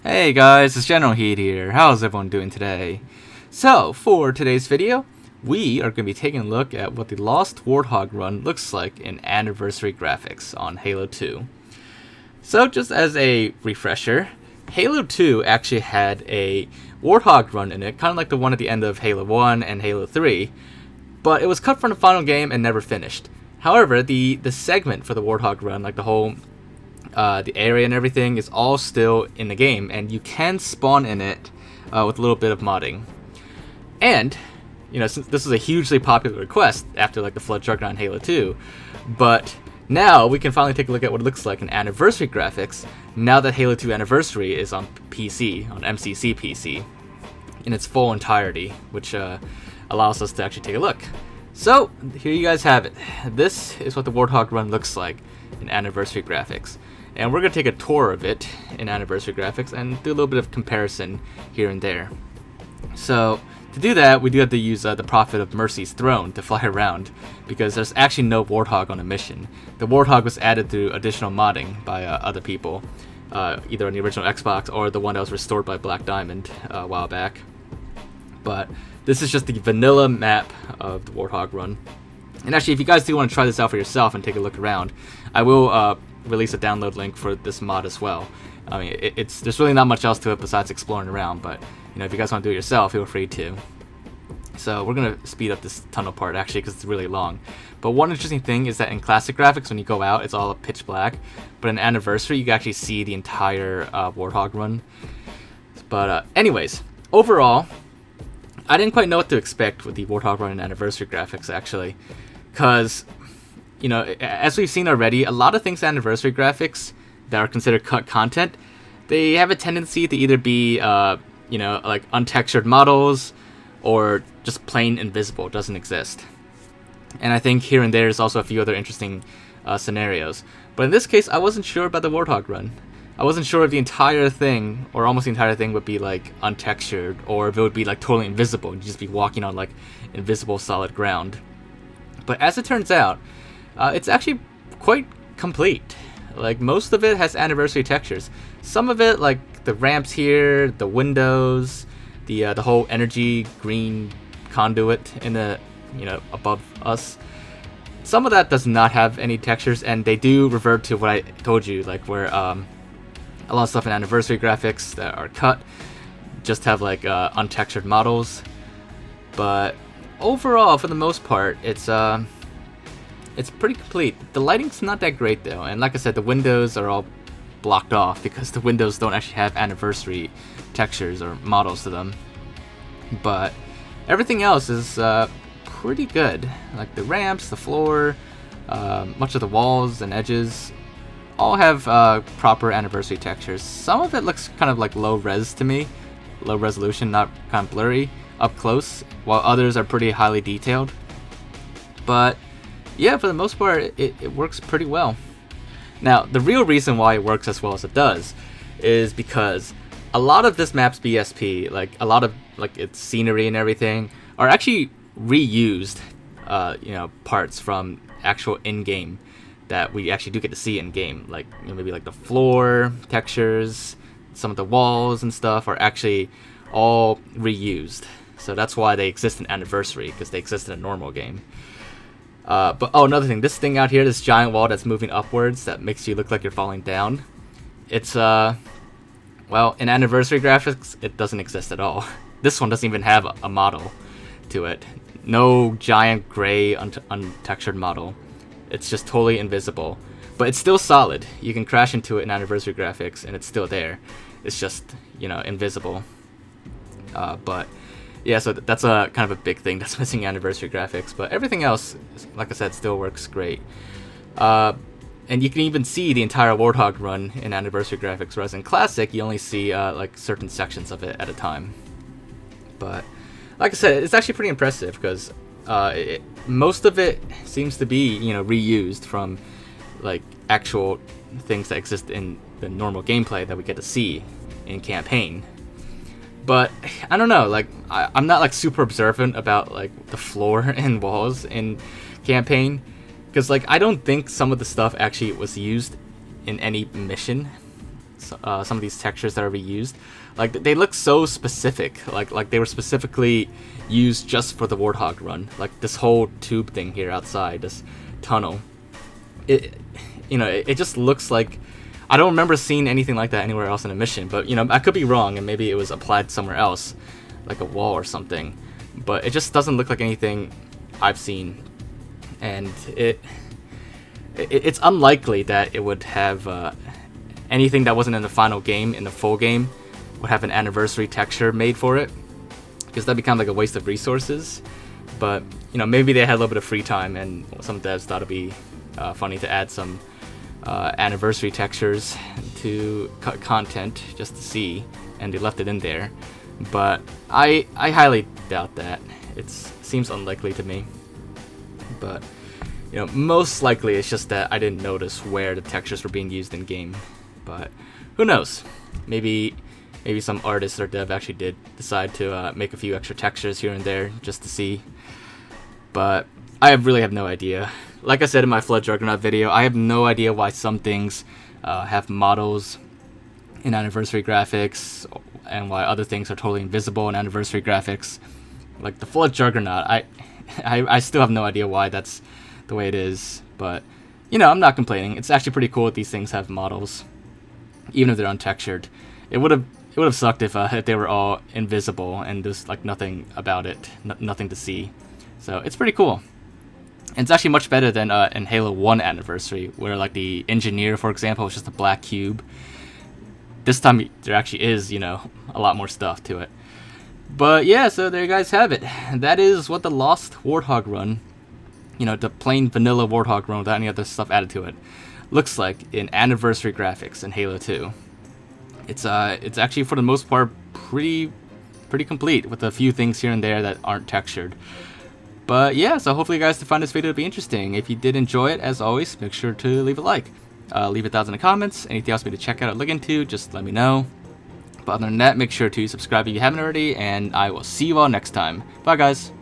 Hey guys, it's Generalkidd here. How's everyone doing today? So, for today's video, we are going to be taking a look at what the Lost Warthog Run looks like in anniversary graphics on Halo 2. So, just as a refresher, Halo 2 actually had a Warthog Run in it, kind of like the one at the end of Halo 1 and Halo 3, but it was cut from the final game and never finished. However, the segment for the Warthog Run, like the whole the area and everything, is all still in the game, and you can spawn in it with a little bit of modding. And, you know, since this is a hugely popular request after like the Flood Juggernaut in Halo 2, but now we can finally take a look at what it looks like in anniversary graphics now that Halo 2 Anniversary is on PC, on MCC PC, in its full entirety, which allows us to actually take a look. So, here you guys have it. This is what the Warthog Run looks like in anniversary graphics. And we're going to take a tour of it in anniversary graphics and do a little bit of comparison here and there. So, to do that, we do have to use the Prophet of Mercy's throne to fly around, because there's actually no Warthog on the mission. The Warthog was added through additional modding by other people, either on the original Xbox or the one that was restored by Black Diamond a while back. But this is just the vanilla map of the Warthog Run. And actually, if you guys do want to try this out for yourself and take a look around, I will release a download link for this mod as well. I mean, there's really not much else to it besides exploring around, but you know, if you guys want to do it yourself, feel free to. So we're gonna speed up this tunnel part actually because it's really long. But one interesting thing is that in classic graphics, when you go out, it's all pitch black. But in anniversary, you can actually see the entire Warthog Run. But anyways, overall, I didn't quite know what to expect with the Warthog Run and anniversary graphics actually, because, you know, as we've seen already, a lot of things anniversary graphics that are considered cut content, they have a tendency to either be, you know, like untextured models or just plain invisible, doesn't exist. And I think here and there is also a few other interesting scenarios. But in this case, I wasn't sure about the Warthog Run. I wasn't sure if the entire thing, or almost the entire thing, would be like untextured, or if it would be like totally invisible and you'd just be walking on like invisible solid ground. But as it turns out, it's actually quite complete. Like, most of it has anniversary textures. Some of it, like the ramps here, the windows, the whole energy green conduit in the, you know, above us. Some of that does not have any textures, and they do revert to what I told you, like where a lot of stuff in anniversary graphics that are cut just have like untextured models. But overall, for the most part, it's pretty complete. The lighting's not that great though, and like I said, the windows are all blocked off because the windows don't actually have anniversary textures or models to them. But everything else is pretty good. Like the ramps, the floor, much of the walls and edges all have proper anniversary textures. Some of it looks kind of like low res to me, low resolution, not kind of blurry up close, while others are pretty highly detailed. But yeah, for the most part, it works pretty well. Now, the real reason why it works as well as it does is because a lot of this map's BSP, like a lot of like its scenery and everything, are actually reused, you know, parts from actual in-game that we actually do get to see in-game. Like, you know, maybe like the floor textures, some of the walls and stuff are actually all reused. So that's why they exist in Anniversary, because they exist in a normal game. But oh, another thing, this thing out here, this giant wall that's moving upwards that makes you look like you're falling down, it's well, in anniversary graphics it doesn't exist at all. This one doesn't even have a model to it. No giant gray untextured model. It's just totally invisible, but it's still solid. You can crash into it in anniversary graphics and it's still there. It's just, you know, invisible. But yeah, so that's a kind of a big thing that's missing anniversary graphics, but everything else, like I said, still works great. And you can even see the entire Warthog Run in anniversary graphics, whereas in classic you only see like certain sections of it at a time. But like I said, it's actually pretty impressive because most of it seems to be, you know, reused from like actual things that exist in the normal gameplay that we get to see in campaign. But I don't know, like I'm not like super observant about like the floor and walls in campaign, because like I don't think some of the stuff actually was used in any mission. some of these textures that are reused. Like they look so specific, like they were specifically used just for the Warthog Run. Like this whole tube thing here outside, this tunnel. It just looks like, I don't remember seeing anything like that anywhere else in a mission, but I could be wrong, and maybe it was applied somewhere else, like a wall or something. But it just doesn't look like anything I've seen, and it's unlikely that it would have anything that wasn't in the final game, in the full game, would have an anniversary texture made for it, because that'd be kind of like a waste of resources. But maybe they had a little bit of free time, and some devs thought it'd be funny to add some anniversary textures to content just to see, and they left it in there. But I highly doubt that. It seems unlikely to me. But most likely it's just that I didn't notice where the textures were being used in game. But who knows? Maybe some artist or dev actually did decide to make a few extra textures here and there just to see. But I really have no idea. Like I said in my Flood Juggernaut video, I have no idea why some things have models in anniversary graphics, and why other things are totally invisible in anniversary graphics. Like the Flood Juggernaut, I still have no idea why that's the way it is. But I'm not complaining. It's actually pretty cool that these things have models, even if they're untextured. It would have sucked if they were all invisible and there's like nothing about it, nothing to see. So it's pretty cool. And it's actually much better than in Halo 1 Anniversary, where like the engineer, for example, was just a black cube. This time there actually is, a lot more stuff to it. But yeah, so there you guys have it. That is what the Lost Warthog Run, the plain vanilla Warthog Run without any other stuff added to it, looks like in anniversary graphics in Halo 2. It's actually for the most part pretty complete, with a few things here and there that aren't textured. But yeah, so hopefully you guys find this video to be interesting. If you did enjoy it, as always, make sure to leave a like. Leave a thoughts in the comments. Anything else for me to check out or look into, just let me know. But other than that, make sure to subscribe if you haven't already, and I will see you all next time. Bye, guys.